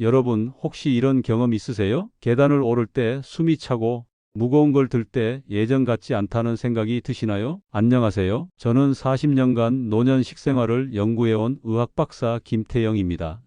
여러분, 혹시 이런 경험 있으세요? 계단을 오를 때 숨이 차고 무거운 걸 들 때 예전 같지 않다는 생각이 드시나요? 안녕하세요. 저는 40년간 노년 식생활을 연구해온 의학박사 김태영입니다.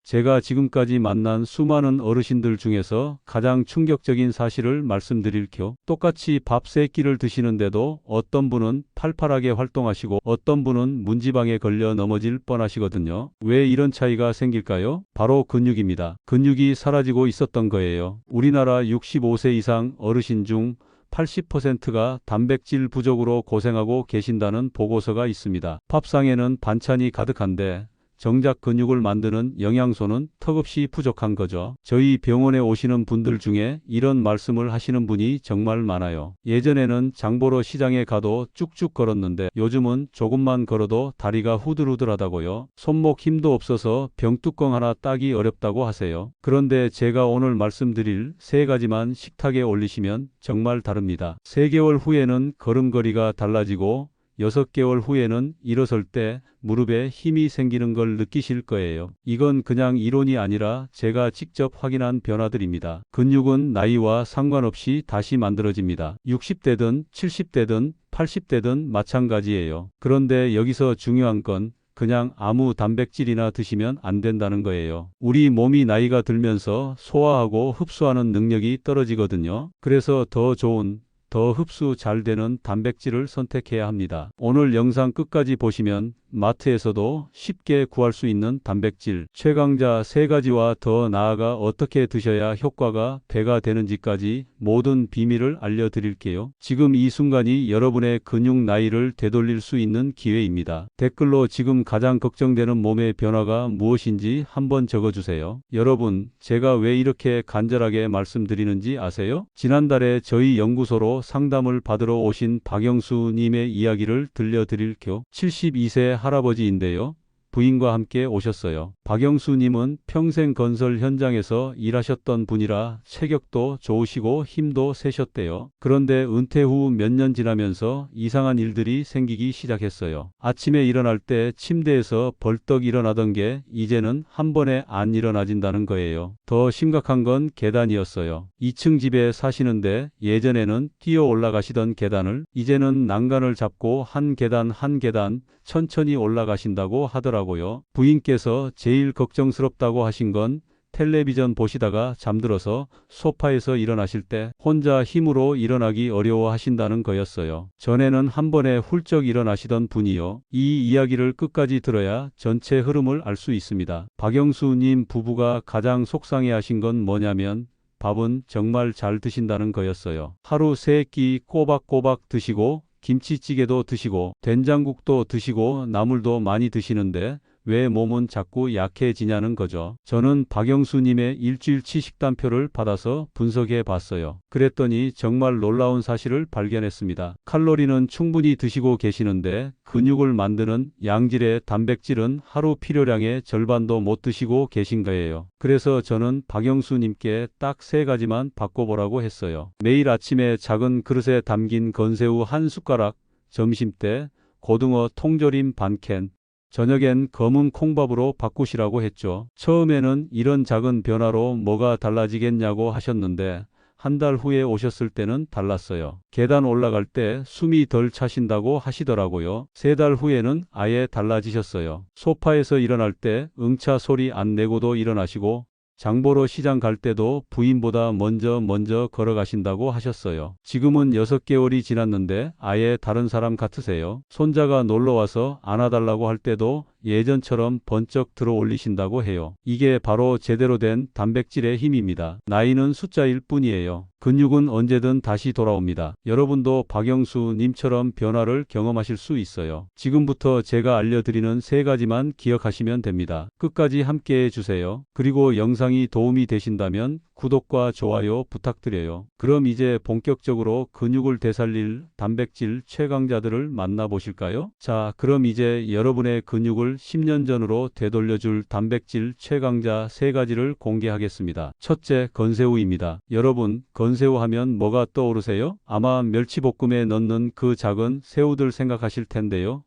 제가 지금까지 만난 수많은 어르신들 중에서 가장 충격적인 사실을 말씀드릴게요. 똑같이 밥 3끼를 드시는데도 어떤 분은 팔팔하게 활동하시고 어떤 분은 문지방에 걸려 넘어질 뻔하시거든요. 왜 이런 차이가 생길까요? 바로 근육입니다. 근육이 사라지고 있었던 거예요. 우리나라 65세 이상 어르신 중 80%가 단백질 부족으로 고생하고 계신다는 보고서가 있습니다. 밥상에는 반찬이 가득한데 정작 근육을 만드는 영양소는 턱없이 부족한 거죠. 저희 병원에 오시는 분들 중에 이런 말씀을 하시는 분이 정말 많아요. 예전에는 장 보러 시장에 가도 쭉쭉 걸었는데 요즘은 조금만 걸어도 다리가 후들후들하다고요. 손목 힘도 없어서 병뚜껑 하나 따기 어렵다고 하세요. 그런데 제가 오늘 말씀드릴 3가지만 식탁에 올리시면 정말 다릅니다. 3개월 후에는 걸음걸이가 달라지고 6개월 후에는 일어설 때 무릎에 힘이 생기는 걸 느끼실 거예요. 이건 그냥 이론이 아니라 제가 직접 확인한 변화들입니다. 근육은 나이와 상관없이 다시 만들어집니다. 60대든 70대든 80대든 마찬가지예요. 그런데 여기서 중요한 건 그냥 아무 단백질이나 드시면 안 된다는 거예요. 우리 몸이 나이가 들면서 소화하고 흡수하는 능력이 떨어지거든요. 그래서 더 좋은 더 흡수 잘 되는 단백질을 선택해야 합니다. 오늘 영상 끝까지 보시면 마트에서도 쉽게 구할 수 있는 단백질 최강자 3가지와 더 나아가 어떻게 드셔야 효과가 배가 되는지까지 모든 비밀을 알려드릴게요. 지금 이 순간이 여러분의 근육 나이를 되돌릴 수 있는 기회입니다. 댓글로 지금 가장 걱정되는 몸의 변화가 무엇인지 한번 적어주세요. 여러분, 제가 왜 이렇게 간절하게 말씀드리는지 아세요? 지난달에 저희 연구소로 상담을 받으러 오신 박영수 님의 이야기를 들려드릴게요. 72세 할아버지인데요. 부인과 함께 오셨어요. 박영수 님은 평생 건설 현장에서 일하셨던 분이라 체격도 좋으시고 힘도 세셨대요. 그런데 은퇴 후 몇 년 지나면서 이상한 일들이 생기기 시작했어요. 아침에 일어날 때 침대에서 벌떡 일어나던 게 이제는 한 번에 안 일어나진다는 거예요. 더 심각한 건 계단이었어요. 2층 집에 사시는데 예전에는 뛰어 올라가시던 계단을 이제는 난간을 잡고 한 계단 한 계단 천천히 올라가신다고 하더라고요. 부인께서 제일 걱정스럽다고 하신 건 텔레비전 보시다가 잠들어서 소파에서 일어나실 때 혼자 힘으로 일어나기 어려워하신다는 거였어요. 전에는 한 번에 훌쩍 일어나시던 분이요. 이 이야기를 끝까지 들어야 전체 흐름을 알 수 있습니다. 박영수님 부부가 가장 속상해하신 건 뭐냐면 밥은 정말 잘 드신다는 거였어요. 하루 3끼 꼬박꼬박 드시고 김치찌개도 드시고 된장국도 드시고 나물도 많이 드시는데 왜 몸은 자꾸 약해지냐는 거죠. 저는 박영수님의 일주일치 식단표를 받아서 분석해 봤어요. 그랬더니 정말 놀라운 사실을 발견했습니다. 칼로리는 충분히 드시고 계시는데 근육을 만드는 양질의 단백질은 하루 필요량의 절반도 못 드시고 계신 거예요. 그래서 저는 박영수님께 딱 3가지만 바꿔보라고 했어요. 매일 아침에 작은 그릇에 담긴 건새우 한 숟가락, 점심때 고등어 통조림 반캔, 저녁엔 검은 콩밥으로 바꾸시라고 했죠. 처음에는 이런 작은 변화로 뭐가 달라지겠냐고 하셨는데 한 달 후에 오셨을 때는 달랐어요. 계단 올라갈 때 숨이 덜 차신다고 하시더라고요. 3달 후에는 아예 달라지셨어요. 소파에서 일어날 때 응차 소리 안 내고도 일어나시고 장보러 시장 갈 때도 부인보다 먼저 걸어가신다고 하셨어요. 지금은 6개월이 지났는데 아예 다른 사람 같으세요. 손자가 놀러와서 안아달라고 할 때도 예전처럼 번쩍 들어 올리신다고 해요. 이게 바로 제대로 된 단백질의 힘입니다. 나이는 숫자일 뿐이에요. 근육은 언제든 다시 돌아옵니다. 여러분도 박영수 님처럼 변화를 경험하실 수 있어요. 지금부터 제가 알려드리는 3가지만 기억하시면 됩니다. 끝까지 함께 해주세요. 그리고 영상이 도움이 되신다면 구독과 좋아요 부탁드려요. 그럼 이제 본격적으로 근육을 되살릴 단백질 최강자들을 만나보실까요? 자, 그럼 이제 여러분의 근육을 10년 전으로 되돌려줄 단백질 최강자 3가지를 공개하겠습니다. 첫째, 건새우입니다. 여러분, 건새우 하면 뭐가 떠오르세요? 아마 멸치볶음에 넣는 그 작은 새우들 생각하실 텐데요.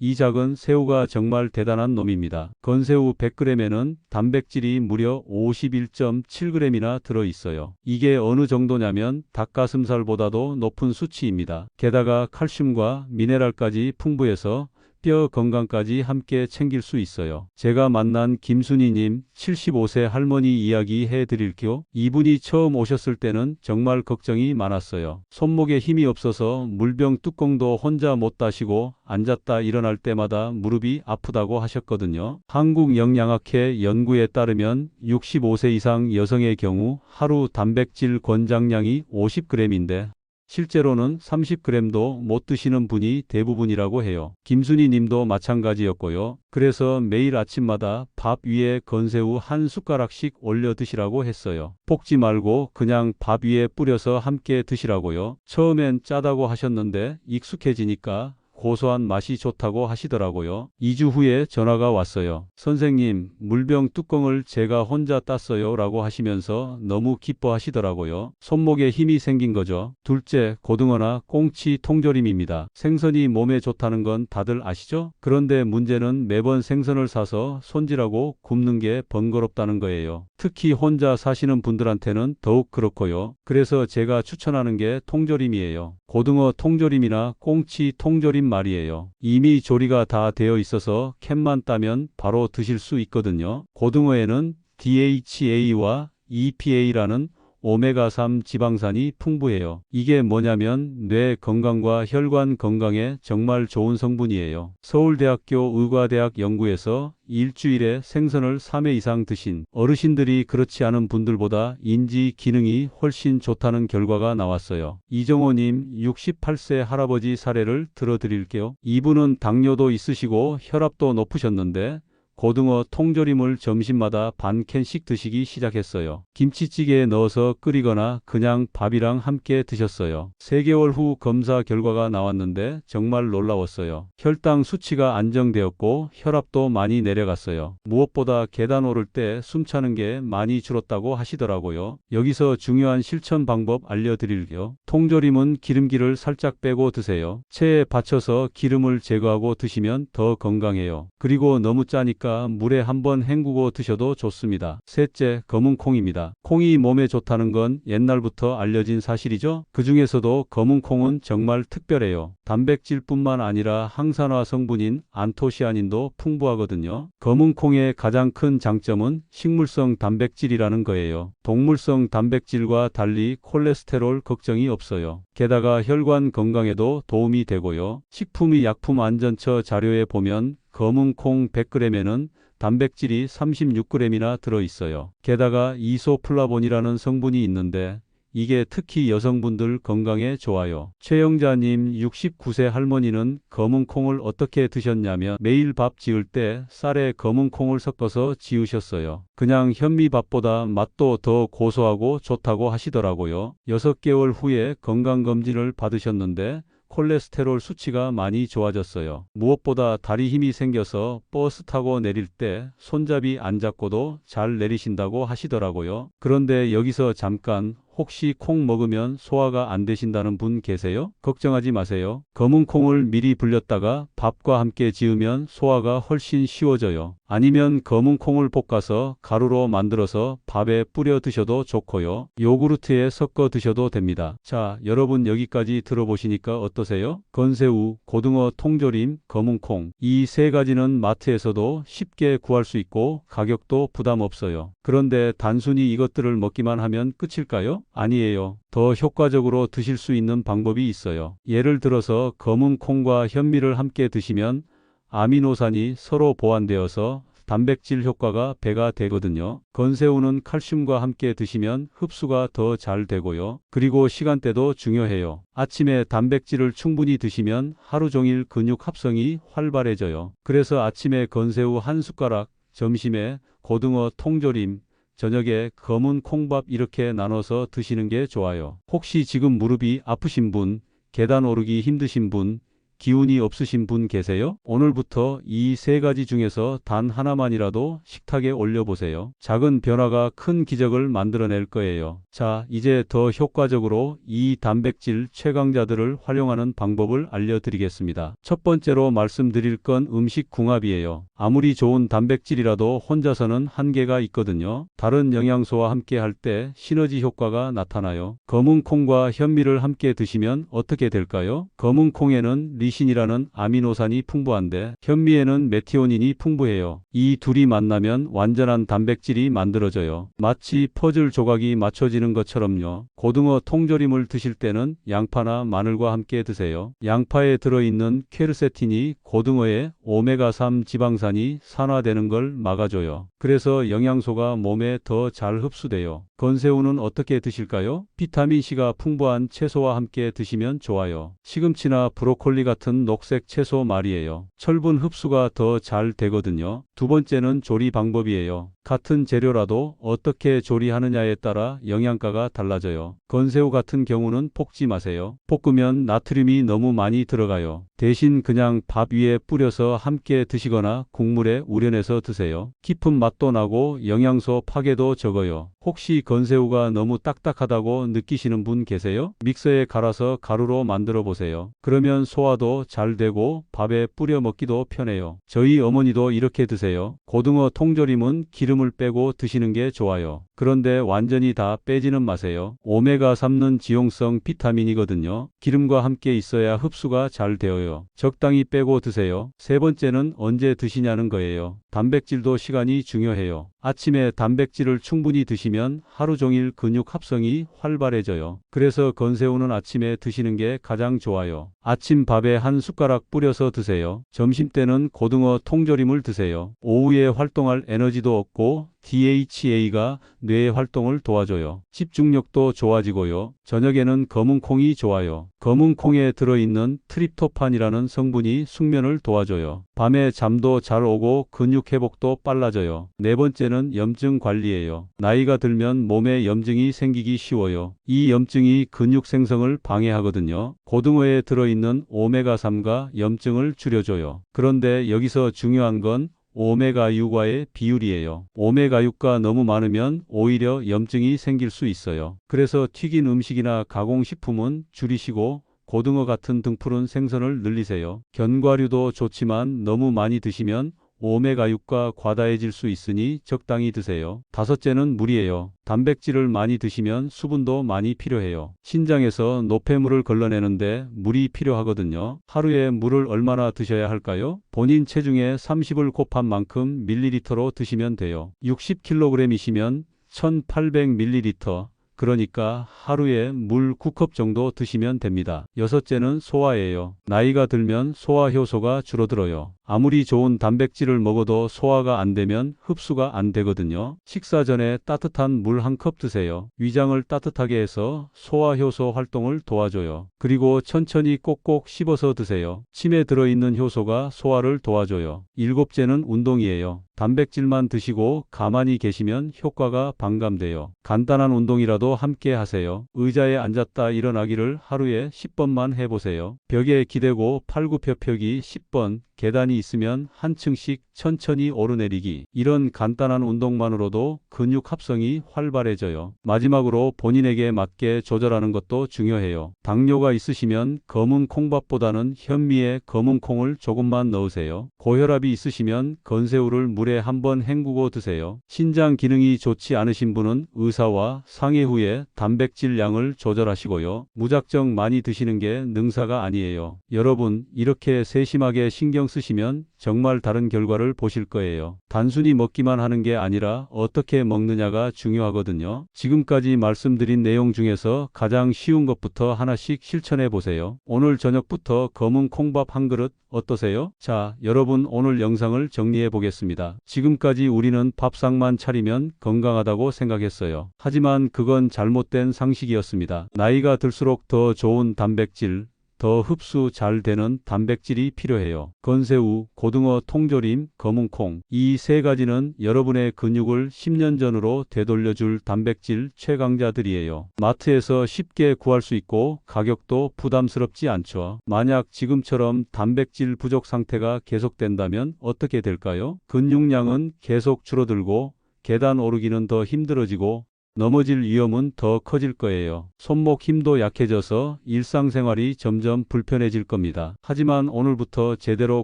이 작은 새우가 정말 대단한 놈입니다. 건새우 100g에는 단백질이 무려 51.7g이나 들어있어요. 이게 어느 정도냐면 닭가슴살보다도 높은 수치입니다. 게다가 칼슘과 미네랄까지 풍부해서 뼈 건강까지 함께 챙길 수 있어요. 제가 만난 김순희님 75세 할머니 이야기 해드릴게요. 이분이 처음 오셨을 때는 정말 걱정이 많았어요. 손목에 힘이 없어서 물병 뚜껑도 혼자 못 따시고 앉았다 일어날 때마다 무릎이 아프다고 하셨거든요. 한국영양학회 연구에 따르면 65세 이상 여성의 경우 하루 단백질 권장량이 50g인데 실제로는 30g도 못 드시는 분이 대부분이라고 해요. 김순희 님도 마찬가지였고요. 그래서 매일 아침마다 밥 위에 건새우 한 숟가락씩 올려 드시라고 했어요. 볶지 말고 그냥 밥 위에 뿌려서 함께 드시라고요. 처음엔 짜다고 하셨는데 익숙해지니까 고소한 맛이 좋다고 하시더라고요. 2주 후에 전화가 왔어요. 선생님, 물병 뚜껑을 제가 혼자 땄어요 라고 하시면서 너무 기뻐하시더라고요. 손목에 힘이 생긴 거죠. 둘째, 고등어나 꽁치 통조림입니다. 생선이 몸에 좋다는 건 다들 아시죠? 그런데 문제는 매번 생선을 사서 손질하고 굽는 게 번거롭다는 거예요. 특히 혼자 사시는 분들한테는 더욱 그렇고요. 그래서 제가 추천하는 게 통조림이에요. 고등어 통조림이나 꽁치 통조림 말이에요. 이미 조리가 다 되어 있어서 캔만 따면 바로 드실 수 있거든요. 고등어에는 DHA와 EPA라는 오메가3 지방산이 풍부해요. 이게 뭐냐면 뇌 건강과 혈관 건강에 정말 좋은 성분이에요. 서울대학교 의과대학 연구에서 일주일에 생선을 3회 이상 드신 어르신들이 그렇지 않은 분들보다 인지 기능이 훨씬 좋다는 결과가 나왔어요. 이정호님 68세 할아버지 사례를 들어드릴게요. 이분은 당뇨도 있으시고 혈압도 높으셨는데 고등어 통조림을 점심마다 반 캔씩 드시기 시작했어요. 김치찌개에 넣어서 끓이거나 그냥 밥이랑 함께 드셨어요. 3개월 후 검사 결과가 나왔는데 정말 놀라웠어요. 혈당 수치가 안정되었고 혈압도 많이 내려갔어요. 무엇보다 계단 오를 때 숨차는 게 많이 줄었다고 하시더라고요. 여기서 중요한 실천 방법 알려드릴게요. 통조림은 기름기를 살짝 빼고 드세요. 체에 받쳐서 기름을 제거하고 드시면 더 건강해요. 그리고 너무 짜니까 물에 한번 헹구고 드셔도 좋습니다. 셋째, 검은 콩입니다. 콩이 몸에 좋다는 건 옛날부터 알려진 사실이죠. 그 중에서도 검은 콩은 정말 특별해요. 단백질뿐만 아니라 항산화 성분인 안토시아닌도 풍부하거든요. 검은 콩의 가장 큰 장점은 식물성 단백질이라는 거예요. 동물성 단백질과 달리 콜레스테롤 걱정이 없어요. 게다가 혈관 건강에도 도움이 되고요. 식품의약품안전처 자료에 보면 검은 콩 100g에는 단백질이 36g이나 들어있어요. 게다가 이소플라본이라는 성분이 있는데 이게 특히 여성분들 건강에 좋아요. 최영자님 69세 할머니는 검은 콩을 어떻게 드셨냐면 매일 밥 지을 때 쌀에 검은 콩을 섞어서 지으셨어요. 그냥 현미밥보다 맛도 더 고소하고 좋다고 하시더라고요. 6개월 후에 건강검진을 받으셨는데 콜레스테롤 수치가 많이 좋아졌어요. 무엇보다 다리 힘이 생겨서 버스 타고 내릴 때 손잡이 안 잡고도 잘 내리신다고 하시더라고요. 그런데 여기서 잠깐 혹시 콩 먹으면 소화가 안 되신다는 분 계세요? 걱정하지 마세요. 검은 콩을 미리 불렸다가 밥과 함께 지으면 소화가 훨씬 쉬워져요. 아니면 검은 콩을 볶아서 가루로 만들어서 밥에 뿌려 드셔도 좋고요. 요구르트에 섞어 드셔도 됩니다. 자, 여러분 여기까지 들어보시니까 어떠세요? 건새우, 고등어 통조림, 검은 콩. 이 세 가지는 마트에서도 쉽게 구할 수 있고 가격도 부담 없어요. 그런데 단순히 이것들을 먹기만 하면 끝일까요? 아니에요. 더 효과적으로 드실 수 있는 방법이 있어요. 예를 들어서 검은 콩과 현미를 함께 드시면 아미노산이 서로 보완되어서 단백질 효과가 배가 되거든요. 건새우는 칼슘과 함께 드시면 흡수가 더 잘 되고요. 그리고 시간대도 중요해요. 아침에 단백질을 충분히 드시면 하루 종일 근육 합성이 활발해져요. 그래서 아침에 건새우 한 숟가락, 점심에 고등어 통조림, 저녁에 검은 콩밥 이렇게 나눠서 드시는 게 좋아요. 혹시 지금 무릎이 아프신 분, 계단 오르기 힘드신 분, 기운이 없으신 분 계세요? 오늘부터 이 세 가지 중에서 단 하나만이라도 식탁에 올려보세요. 작은 변화가 큰 기적을 만들어낼 거예요. 자, 이제 더 효과적으로 이 단백질 최강자들을 활용하는 방법을 알려드리겠습니다. 첫 번째로 말씀드릴 건 음식 궁합이에요. 아무리 좋은 단백질이라도 혼자서는 한계가 있거든요. 다른 영양소와 함께 할 때 시너지 효과가 나타나요. 검은 콩과 현미를 함께 드시면 어떻게 될까요? 검은 콩에는 리신이라는 아미노산이 풍부한데 현미에는 메티오닌이 풍부해요. 이 둘이 만나면 완전한 단백질이 만들어져요. 마치 퍼즐 조각이 맞춰지는 것처럼요. 고등어 통조림을 드실 때는 양파나 마늘과 함께 드세요. 양파에 들어있는 퀘르세틴이 고등어의 오메가3 지방산이 산화되는 걸 막아줘요. 그래서 영양소가 몸에 더 잘 흡수돼요. 건새우는 어떻게 드실까요? 비타민C가 풍부한 채소와 함께 드시면 좋아요. 시금치나 브로콜리 같은 녹색 채소 말이에요. 철분 흡수가 더 잘 되거든요. 두 번째는 조리 방법이에요. 같은 재료라도 어떻게 조리하느냐에 따라 영양가가 달라져요. 건새우 같은 경우는 볶지 마세요. 볶으면 나트륨이 너무 많이 들어가요. 대신 그냥 밥 위에 뿌려서 함께 드시거나 국물에 우려내서 드세요. 깊은 맛도 나고 영양소 파괴도 적어요. 혹시 건새우가 너무 딱딱하다고 느끼시는 분 계세요? 믹서에 갈아서 가루로 만들어 보세요. 그러면 소화도 잘 되고 밥에 뿌려 먹기도 편해요. 저희 어머니도 이렇게 드세요. 고등어 통조림은 기름을 빼고 드시는 게 좋아요. 그런데 완전히 다 빼지는 마세요. 오메가3는 지용성 비타민이거든요. 기름과 함께 있어야 흡수가 잘 되어요. 적당히 빼고 드세요. 세 번째는 언제 드시냐는 거예요. 단백질도 시간이 중요해요. 아침에 단백질을 충분히 드시면 하루 종일 근육 합성이 활발해져요. 그래서 건새우는 아침에 드시는 게 가장 좋아요. 아침 밥에 한 숟가락 뿌려서 드세요. 점심 때는 고등어 통조림을 드세요. 오후에 활동할 에너지도 얻고 DHA가 뇌의 활동을 도와줘요. 집중력도 좋아지고요. 저녁에는 검은 콩이 좋아요. 검은 콩에 들어있는 트립토판이라는 성분이 숙면을 도와줘요. 밤에 잠도 잘 오고 근육 회복도 빨라져요. 네 번째는 염증 관리예요. 나이가 들면 몸에 염증이 생기기 쉬워요. 이 염증이 근육 생성을 방해하거든요. 고등어에 들어있는 오메가3가 염증을 줄여줘요. 그런데 여기서 중요한 건 오메가6과의 비율이에요. 오메가6가 너무 많으면 오히려 염증이 생길 수 있어요. 그래서 튀긴 음식이나 가공식품은 줄이시고 고등어 같은 등푸른 생선을 늘리세요. 견과류도 좋지만 너무 많이 드시면 오메가6가 과다해질 수 있으니 적당히 드세요. 다섯째는 물이에요. 단백질을 많이 드시면 수분도 많이 필요해요. 신장에서 노폐물을 걸러내는데 물이 필요하거든요. 하루에 물을 얼마나 드셔야 할까요? 본인 체중의 30을 곱한 만큼 밀리리터로 드시면 돼요. 60kg이시면 1800ml, 그러니까 하루에 물 9컵 정도 드시면 됩니다. 여섯째는 소화예요. 나이가 들면 소화 효소가 줄어들어요. 아무리 좋은 단백질을 먹어도 소화가 안 되면 흡수가 안 되거든요. 식사 전에 따뜻한 물 한 컵 드세요. 위장을 따뜻하게 해서 소화 효소 활동을 도와줘요. 그리고 천천히 꼭꼭 씹어서 드세요. 침에 들어있는 효소가 소화를 도와줘요. 일곱째는 운동이에요. 단백질만 드시고 가만히 계시면 효과가 반감돼요. 간단한 운동이라도 함께 하세요. 의자에 앉았다 일어나기를 하루에 10번만 해보세요. 벽에 기대고 팔굽혀펴기 10번, 계단이 있으면 한 층씩 천천히 오르내리기. 이런 간단한 운동만으로도 근육 합성이 활발해져요. 마지막으로 본인에게 맞게 조절하는 것도 중요해요. 당뇨가 있으시면 검은 콩밥보다는 현미에 검은 콩을 조금만 넣으세요. 고혈압이 있으시면 건새우를 물에 한번 헹구고 드세요. 신장 기능이 좋지 않으신 분은 의사와 상의 후에 단백질 양을 조절하시고요. 무작정 많이 드시는 게 능사가 아니에요. 여러분, 이렇게 세심하게 신경 쓰시면 정말 다른 결과를 보실 거예요. 단순히 먹기만 하는 게 아니라 어떻게 먹느냐가 중요하거든요. 지금까지 말씀드린 내용 중에서 가장 쉬운 것부터 하나씩 실천해 보세요. 오늘 저녁부터 검은 콩밥 한 그릇 어떠세요? 자, 여러분, 오늘 영상을 정리해 보겠습니다. 지금까지 우리는 밥상만 차리면 건강하다고 생각했어요. 하지만 그건 잘못된 상식이었습니다. 나이가 들수록 더 좋은 단백질, 더 흡수 잘 되는 단백질이 필요해요. 건새우, 고등어, 통조림, 검은콩. 이 세 가지는 여러분의 근육을 10년 전으로 되돌려줄 단백질 최강자들이에요. 마트에서 쉽게 구할 수 있고 가격도 부담스럽지 않죠. 만약 지금처럼 단백질 부족 상태가 계속된다면 어떻게 될까요? 근육량은 계속 줄어들고 계단 오르기는 더 힘들어지고 넘어질 위험은 더 커질 거예요. 손목 힘도 약해져서 일상생활이 점점 불편해질 겁니다. 하지만 오늘부터 제대로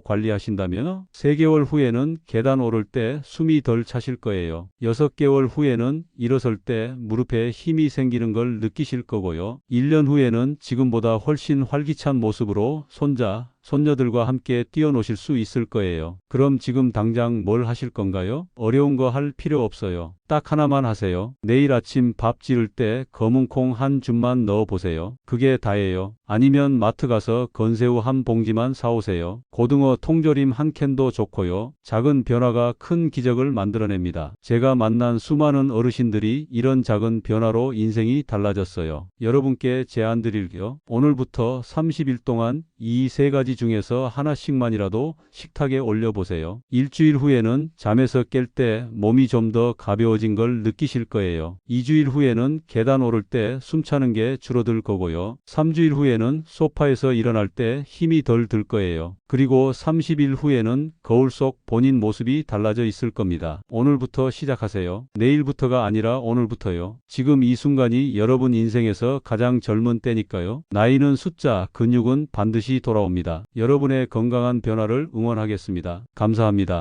관리하신다면 3개월 후에는 계단 오를 때 숨이 덜 차실 거예요. 6개월 후에는 일어설 때 무릎에 힘이 생기는 걸 느끼실 거고요. 1년 후에는 지금보다 훨씬 활기찬 모습으로 손자, 손녀들과 함께 뛰어노실 수 있을 거예요. 그럼 지금 당장 뭘 하실 건가요? 어려운 거 할 필요 없어요. 딱 하나만 하세요. 내일 아침 밥 지을 때 검은콩 한 줌만 넣어 보세요. 그게 다예요. 아니면 마트 가서 건새우 한 봉지만 사오세요. 고등어 통조림 한 캔도 좋고요. 작은 변화가 큰 기적을 만들어냅니다. 제가 만난 수많은 어르신들이 이런 작은 변화로 인생이 달라졌어요. 여러분께 제안 드릴게요. 오늘부터 30일 동안 이 세 가지 중에서 하나씩만이라도 식탁에 올려보세요. 일주일 후에는 잠에서 깰 때 몸이 좀 더 가벼워진 걸 느끼실 거예요. 2주일 후에는 계단 오를 때 숨차는 게 줄어들 거고요. 3주일 후에는 소파에서 일어날 때 힘이 덜 들 거예요. 그리고 30일 후에는 거울 속 본인 모습이 달라져 있을 겁니다. 오늘부터 시작하세요. 내일부터가 아니라 오늘부터요. 지금 이 순간이 여러분 인생에서 가장 젊은 때니까요. 나이는 숫자, 근육은 반드시 돌아옵니다. 여러분의 건강한 변화를 응원하겠습니다. 감사합니다.